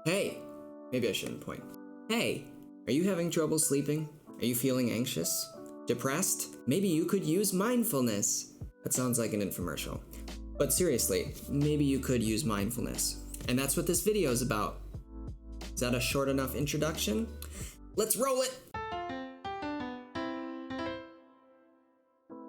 Hey, maybe I shouldn't point. Hey, are you having trouble sleeping? Are you feeling anxious? Depressed? Maybe you could use mindfulness. That sounds like an infomercial. But seriously, maybe you could use mindfulness. And that's what this video is about. Is that a short enough introduction? Let's roll it!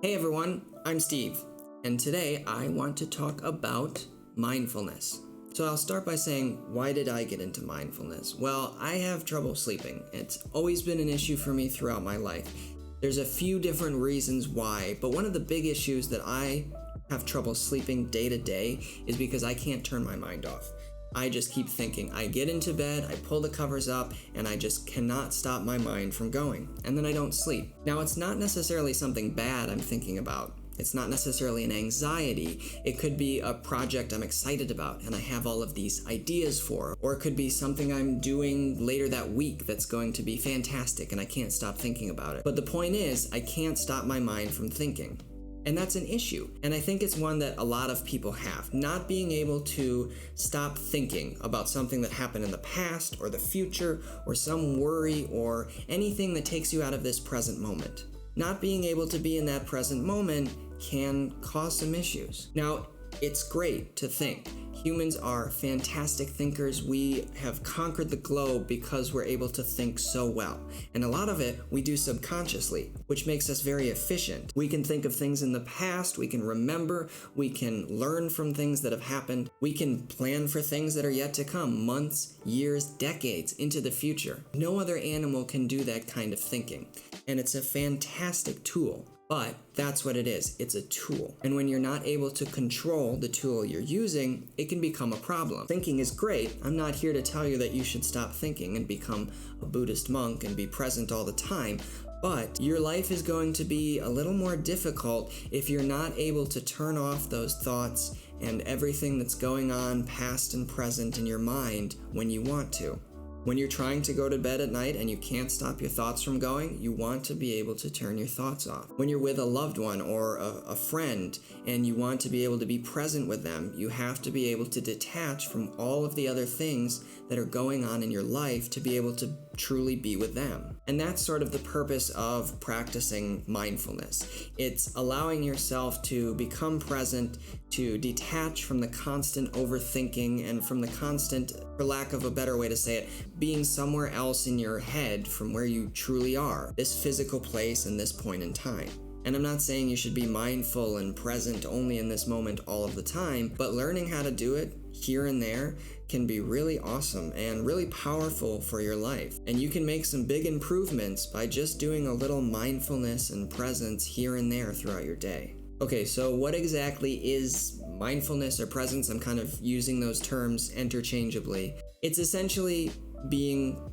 Hey everyone, I'm Steve, and today I want to talk about mindfulness. So I'll start by saying, why did I get into mindfulness? Well, I have trouble sleeping. It's always been an issue for me throughout my life. There's a few different reasons why, but one of the big issues that I have trouble sleeping day to day is because I can't turn my mind off. I just keep thinking. I get into bed, I pull the covers up, and I just cannot stop my mind from going. And then I don't sleep. Now, it's not necessarily something bad I'm thinking about. It's not necessarily an anxiety. It could be a project I'm excited about and I have all of these ideas for. Or it could be something I'm doing later that week that's going to be fantastic and I can't stop thinking about it. But the point is, I can't stop my mind from thinking. And that's an issue. And I think it's one that a lot of people have. Not being able to stop thinking about something that happened in the past or the future or some worry or anything that takes you out of this present moment. Not being able to be in that present moment can cause some issues. Now, it's great to think. Humans are fantastic thinkers. We have conquered the globe because we're able to think so well. And a lot of it we do subconsciously, which makes us very efficient. We can think of things in the past, we can remember, we can learn from things that have happened, we can plan for things that are yet to come, months, years, decades into the future. No other animal can do that kind of thinking. And it's a fantastic tool. But that's what it is. It's a tool. And when you're not able to control the tool you're using, it can become a problem. Thinking is great. I'm not here to tell you that you should stop thinking and become a Buddhist monk and be present all the time. But your life is going to be a little more difficult if you're not able to turn off those thoughts and everything that's going on past and present in your mind when you want to. When you're trying to go to bed at night and you can't stop your thoughts from going, you want to be able to turn your thoughts off. When you're with a loved one or a friend and you want to be able to be present with them, you have to be able to detach from all of the other things that are going on in your life to be able to truly be with them. And that's sort of the purpose of practicing mindfulness. It's allowing yourself to become present, to detach from the constant overthinking and from the constant, for lack of a better way to say it, being somewhere else in your head from where you truly are, this physical place and this point in time. And I'm not saying you should be mindful and present only in this moment all of the time, but learning how to do it here and there can be really awesome and really powerful for your life. And you can make some big improvements by just doing a little mindfulness and presence here and there throughout your day. Okay, so what exactly is mindfulness or presence? I'm kind of using those terms interchangeably. It's essentially being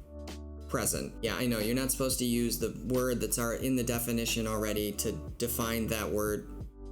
present. Yeah, I know, you're not supposed to use the word that's in the definition already to define that word.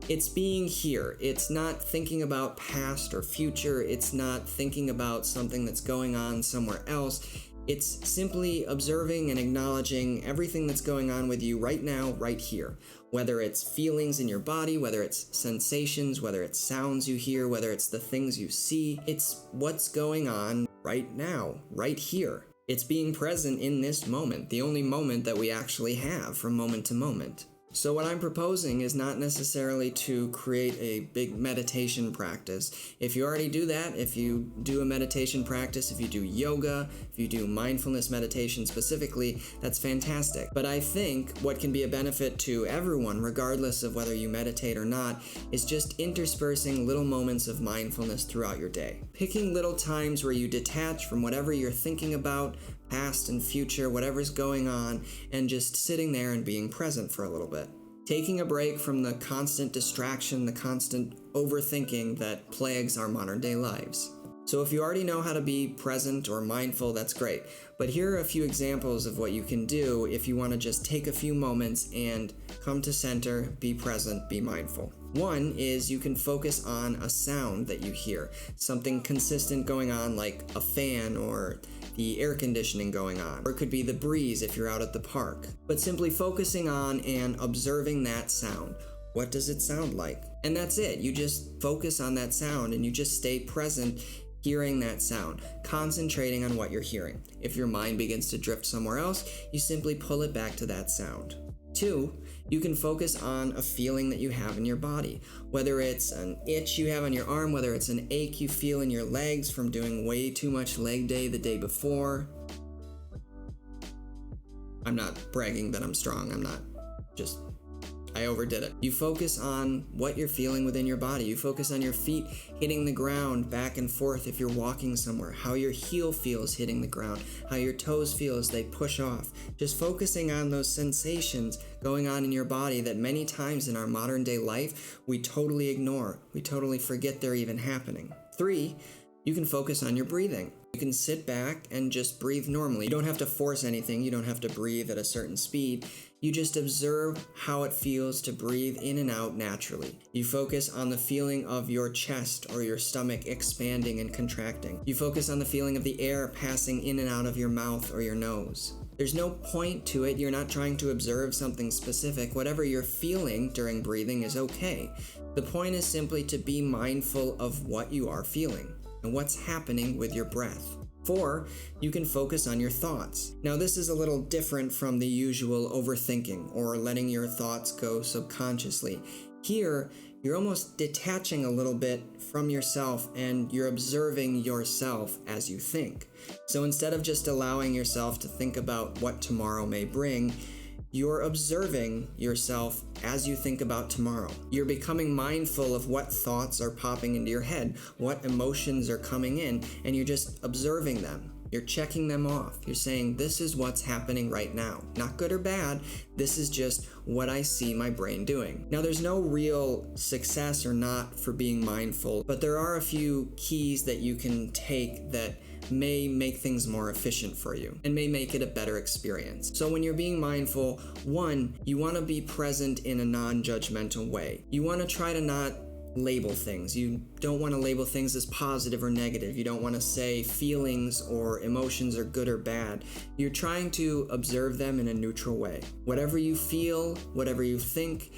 It's being here. It's not thinking about past or future. It's not thinking about something that's going on somewhere else. It's simply observing and acknowledging everything that's going on with you right now, right here. Whether it's feelings in your body, whether it's sensations, whether it's sounds you hear, whether it's the things you see. It's what's going on right now, right here. It's being present in this moment, the only moment that we actually have from moment to moment. So what I'm proposing is not necessarily to create a big meditation practice. If you already do that, if you do a meditation practice, if you do yoga, if you do mindfulness meditation specifically, that's fantastic. But I think what can be a benefit to everyone, regardless of whether you meditate or not, is just interspersing little moments of mindfulness throughout your day. Picking little times where you detach from whatever you're thinking about, past and future, whatever's going on, and just sitting there and being present for a little bit. Taking a break from the constant distraction, the constant overthinking that plagues our modern day lives. So if you already know how to be present or mindful, that's great. But here are a few examples of what you can do if you want to just take a few moments and come to center, be present, be mindful. One is you can focus on a sound that you hear, something consistent going on like a fan or the air conditioning going on, or it could be the breeze if you're out at the park. But simply focusing on and observing that sound. What does it sound like? And that's it. You just focus on that sound and you just stay present hearing that sound, concentrating on what you're hearing. If your mind begins to drift somewhere else, you simply pull it back to that sound. 2, you can focus on a feeling that you have in your body, whether it's an itch you have on your arm, whether it's an ache you feel in your legs from doing way too much leg day the day before. I'm not bragging that I'm strong, I overdid it. You focus on what you're feeling within your body. You focus on your feet hitting the ground back and forth if you're walking somewhere, how your heel feels hitting the ground, how your toes feel as they push off. Just focusing on those sensations going on in your body that many times in our modern day life, we totally ignore. We totally forget they're even happening. 3, you can focus on your breathing. You can sit back and just breathe normally. You don't have to force anything. You don't have to breathe at a certain speed. You just observe how it feels to breathe in and out naturally. You focus on the feeling of your chest or your stomach expanding and contracting. You focus on the feeling of the air passing in and out of your mouth or your nose. There's no point to it. You're not trying to observe something specific. Whatever you're feeling during breathing is okay. The point is simply to be mindful of what you are feeling and what's happening with your breath. 4, you can focus on your thoughts. Now, this is a little different from the usual overthinking or letting your thoughts go subconsciously. Here, you're almost detaching a little bit from yourself and you're observing yourself as you think. So instead of just allowing yourself to think about what tomorrow may bring, you're observing yourself as you think about tomorrow. You're becoming mindful of what thoughts are popping into your head, what emotions are coming in, and you're just observing them. You're checking them off. You're saying, this is what's happening right now. Not good or bad. This is just what I see my brain doing. Now, there's no real success or not for being mindful, but there are a few keys that you can take that may make things more efficient for you and may make it a better experience. So when you're being mindful, 1, you want to be present in a non-judgmental way. You want to try to not label things. You don't want to label things as positive or negative. You don't want to say feelings or emotions are good or bad. You're trying to observe them in a neutral way. Whatever you feel, whatever you think,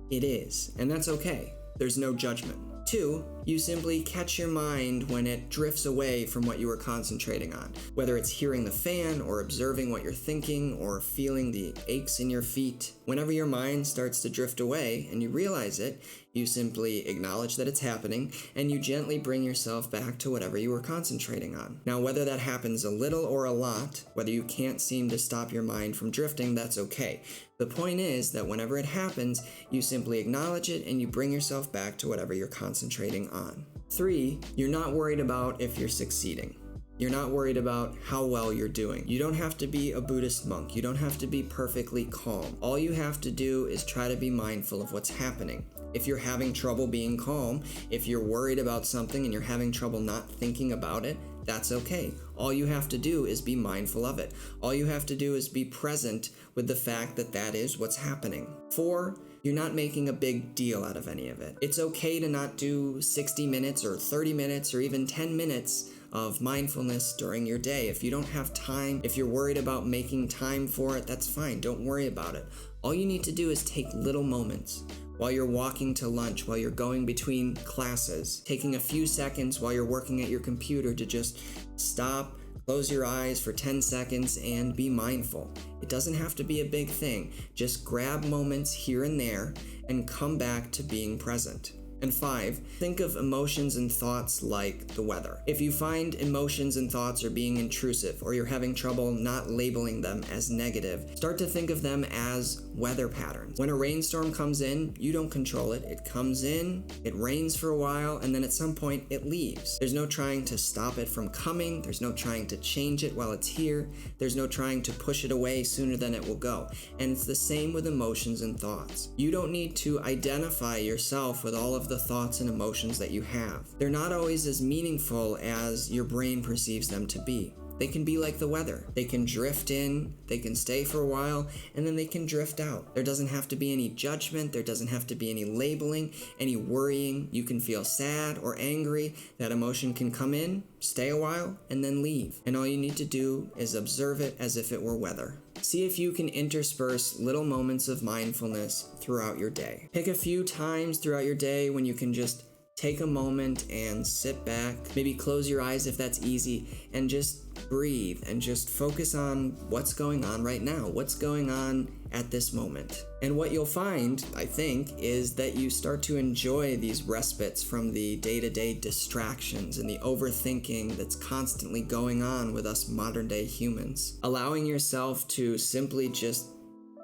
it is, and that's okay. There's no judgment. 2, you simply catch your mind when it drifts away from what you were concentrating on, whether it's hearing the fan or observing what you're thinking or feeling the aches in your feet. Whenever your mind starts to drift away and you realize it, you simply acknowledge that it's happening and you gently bring yourself back to whatever you were concentrating on. Now, whether that happens a little or a lot, whether you can't seem to stop your mind from drifting, that's okay. The point is that whenever it happens, you simply acknowledge it and you bring yourself back to whatever you're concentrating on. 3, you're not worried about if you're succeeding. You're not worried about how well you're doing. You don't have to be a Buddhist monk. You don't have to be perfectly calm. All you have to do is try to be mindful of what's happening. If you're having trouble being calm, if you're worried about something and you're having trouble not thinking about it, that's okay. All you have to do is be mindful of it. All you have to do is be present with the fact that that is what's happening. 4, you're not making a big deal out of any of it. It's okay to not do 60 minutes or 30 minutes or even 10 minutes of mindfulness during your day. If you don't have time, if you're worried about making time for it, that's fine. Don't worry about it. All you need to do is take little moments while you're walking to lunch, while you're going between classes, taking a few seconds while you're working at your computer to just stop, close your eyes for 10 seconds and be mindful. It doesn't have to be a big thing. Just grab moments here and there and come back to being present. And 5, think of emotions and thoughts like the weather. If you find emotions and thoughts are being intrusive or you're having trouble not labeling them as negative, start to think of them as weather patterns. When a rainstorm comes in, you don't control it. It comes in, it rains for a while, and then at some point it leaves. There's no trying to stop it from coming. There's no trying to change it while it's here. There's no trying to push it away sooner than it will go. And it's the same with emotions and thoughts. You don't need to identify yourself with all of the thoughts and emotions that you have. They're not always as meaningful as your brain perceives them to be. They can be like the weather. They can drift in, they can stay for a while, and then they can drift out. There doesn't have to be any judgment, there doesn't have to be any labeling, any worrying. You can feel sad or angry. That emotion can come in, stay a while, and then leave. And all you need to do is observe it as if it were weather. See if you can intersperse little moments of mindfulness throughout your day. Pick a few times throughout your day when you can just take a moment and sit back, maybe close your eyes if that's easy, and just breathe and just focus on what's going on right now, what's going on at this moment. And what you'll find, I think, is that you start to enjoy these respites from the day-to-day distractions and the overthinking that's constantly going on with us modern-day humans. Allowing yourself to simply just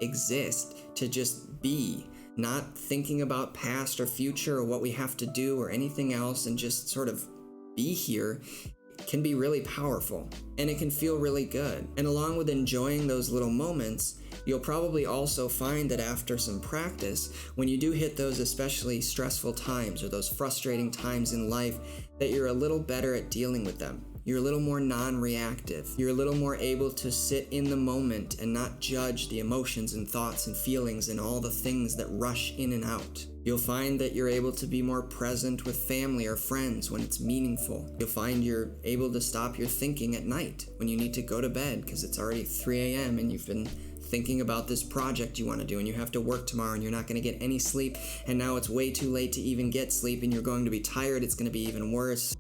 exist, to just be, not thinking about past or future or what we have to do or anything else, and just sort of be here, can be really powerful, and it can feel really good. And along with enjoying those little moments, you'll probably also find that after some practice, when you do hit those especially stressful times or those frustrating times in life, that you're a little better at dealing with them. You're a little more non-reactive. You're a little more able to sit in the moment and not judge the emotions and thoughts and feelings and all the things that rush in and out. You'll find that you're able to be more present with family or friends when it's meaningful. You'll find you're able to stop your thinking at night when you need to go to bed because it's already 3 a.m. and you've been thinking about this project you want to do and you have to work tomorrow and you're not going to get any sleep, and now it's way too late to even get sleep and you're going to be tired. It's going to be even worse.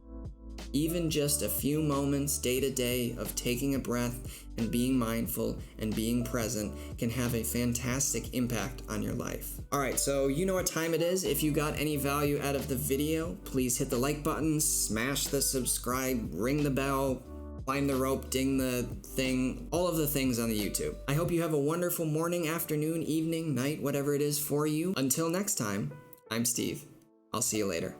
Even just a few moments day to day of taking a breath and being mindful and being present can have a fantastic impact on your life. Alright, so you know what time it is. If you got any value out of the video, please hit the like button, smash the subscribe, ring the bell, climb the rope, ding the thing, all of the things on the YouTube. I hope you have a wonderful morning, afternoon, evening, night, whatever it is for you. Until next time, I'm Steve. I'll see you later.